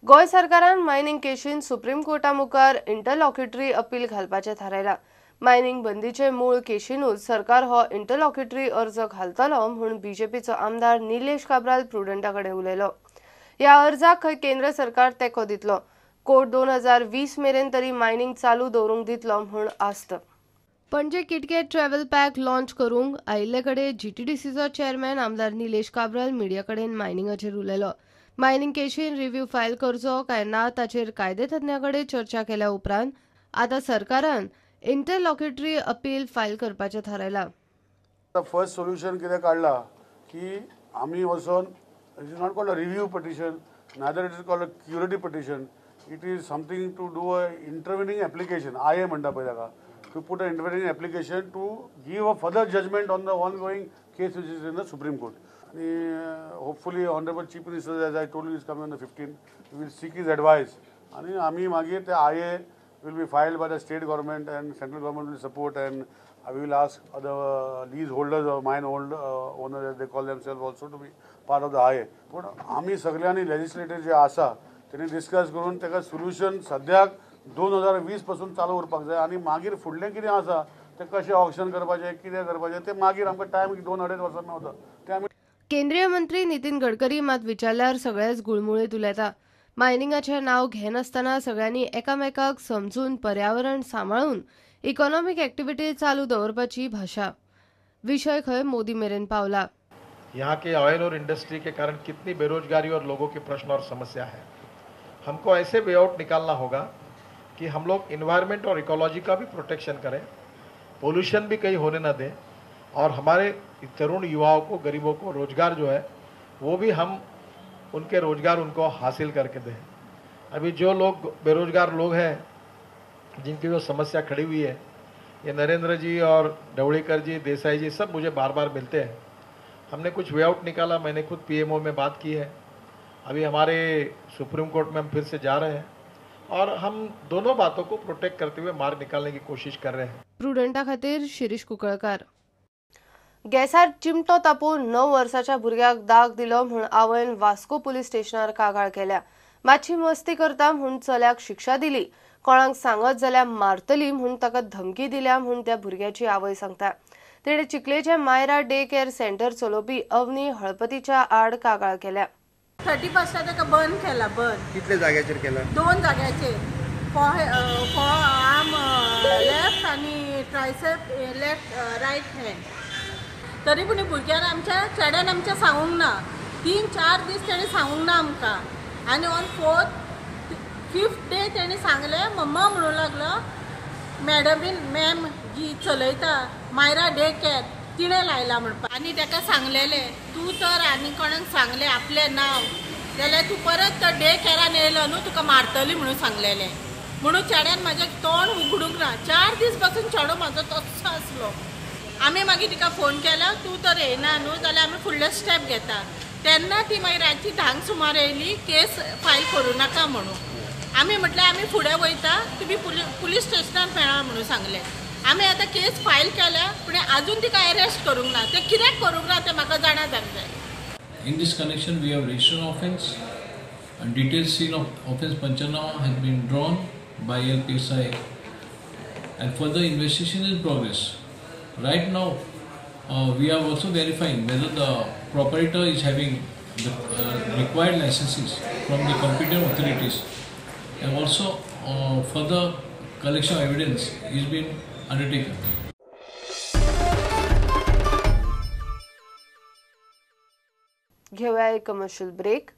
गोय सरकारान mining केशीन supreme Carta मुखार इंटरलॉक्युटरी अपील घालपाचें थारायला। मायनिंग बंदीचे मूळ केशीनूच सरकार हो इंटरलॉक्युटरी अर्ज घालतलो म्हूण बीजेपीचो आमदार निलेश काब्राल प्रुडंटा कडेन उलयलो। ह्या अर्जाक केंद्र सरकार तेंको दितलो। कोर्ट 2020 मेरेन तरी मायनिंग चालू दवरूंक दितलो म्हूण आस्त। पणजे किटकेट ट्रॅव्हल पॅक लॉन्च करूंक आयिल्ले कडेन जीटीडीसीचो चेअरमॅन आमदार निलेश काब्राल मिडिया कडेन मायनिंगाचेर उलयलो। मायनिंग केशीन रिव्ह्यू फायल करचो काय ना ताचेर कायदेतज्ञां कडेन चर्चा केल्या उपरांत आतां सरकारान इंटरलॉक्युटरी अपील फायल करपाचें थारायलां। फर्स्ट सोल्यूशन कितें काडला की आमी वचोन it is not called a review petition, rather it is called a curative petition. It is something to do a intervening application, IA म्हणटा पळय ताका, to put a intervening application to give a further judgement on the ongoing case which is in the Supreme Court. आणि hopefully honourable chief minister as I told you is coming on the 15th. We will seek his advice आणि आमी मागीर ते IA will be filed by the state government and central government will support, and we will ask other leaseholders or mine owners as they call themselves also to be part of the IA. पण आम्ही सगळ्यांनी legislator जे आसा त्यांनी discuss करून त्याका solution सद्याक 2020 पासून चालू उरपाक जाय आणि मागीर फुडलें कितें आसा ते कशें ऑक्शन करपाचें कितें करपाचें ते मागीर आमकां टायम 2-2.5 वर्सां मेवता ते आमी। केंद्रीय मंत्री नितीन गडकरी मात विचारल्यार सगळेच गुळमुळीत उलयता। मायनिंगाचें नांव घेनासतना सगळ्यांनी एकामेकाक समजून पर्यावरण सांबाळून इकॉनॉमिक एक्टिविटी चालू दवरपाची भाषा। विषय खंय मोदी मेरेन पावला। यहाँ के ऑयल और इंडस्ट्री के कारण कितनी बेरोजगारी और लोगों के प्रश्न और समस्या है। हमको ऐसे वे आउट निकालना होगा कि हम लोग इन्वायरमेंट और इकोलॉजी का भी प्रोटेक्शन करें, पोल्यूशन भी कहीं होने ना दें, और हमारे तरुण युवाओं को, गरीबों को रोजगार जो है वो भी हम उनके रोजगार उनको हासिल करके दें। अभी जो लोग बेरोजगार लोग हैं जिनकी जो समस्या खड़ी हुई है, ये नरेंद्र जी और ढवळीकर जी, देसाई जी सब मुझे बार बार मिलते हैं। हमने कुछ वे आउट निकाला, मैंने खुद PMO में बात की है। अभी हमारे सुप्रीम कोर्ट में हम फिर से जा रहे हैं और हम दोनों बातों को प्रोटेक्ट करते हुए मार्ग निकालने की कोशिश कर रहे हैं। प्रुडंटा खातीर शिरीष कुंकळकार। गॅसार चिमटो तापून 9 वर्साच्या भुरग्याक दाग दिलो म्हूण आवयन वास्को पुलीस स्टेशनार कागाळ केल्या। मातशी मस्ती करता म्हूण चल्याक शिक्षा दिली, कोणाक सांगत जाल्यार मारतली म्हूण ताका धमकी दिल्या म्हूण त्या भुरग्याची आवय सांगता। तेणे चिखलेचे मायरा डे केअर सेंटर चलोवपी अवनी हळपतीच्या आड कागाळ केल्या। 31 ताका बंद केला। बंद कितले जाग्याचेर केला? 2 जाग्याचेर, फॉर आर्म लेफ्ट आणि ट्रायसेप लेफ्ट राईट हँड। तरी पूण भुरग्यान आमच्या चेड्यान आमच्या सांगूंक ना। 3-4 दीस तेणें सांगूंक ना आमकां, आनी ऑन 4th-5th डे तेणें सांगलें, मम्मा म्हणूंक लागलो मॅडमीन, मॅम जी चलयता मायरा डे केअर तिणें लायला म्हणपाक। आनी ताका सांगलेलें तूं तर आनी कोणाक सांगलें आपलें नांव जाल्यार तूं परत तो डे केअरान येयलो न्हू तुका मारतली म्हणून सांगलेलें। म्हणून चेड्यान म्हाजें तोंड उगडूंक ना। 4 दीस पासून चेडो म्हाजो तसो आसलो। आमी मागीर तिका फोन केलो, तूं तर येना न्हू जाल्यार आमी फुडले स्टेप घेता। तेन्ना ती मागीर रातची 10 सुमार येयली, केस फायल करूं नाका म्हणून। आमी म्हटलें आमी फुडें वयता, तुमी पुलीस स्टेशनार मेळा म्हणून सांगलें। आमी आतां केस फायल केल्या, पूण आजून तिका अरेस्ट करूंक ना। ते कित्याक करूंक ना तें म्हाका जाणा जावंक जाय। In this connection, we have registered an offence, and detailed scene of offence Panchanama has been drawn by LPSI, and further investigation is in progress. Right now, we are also verifying whether the proprietor is having the required licenses from the competent authorities, and also further collection of evidence is being undertaken. घेऊया एक commercial break.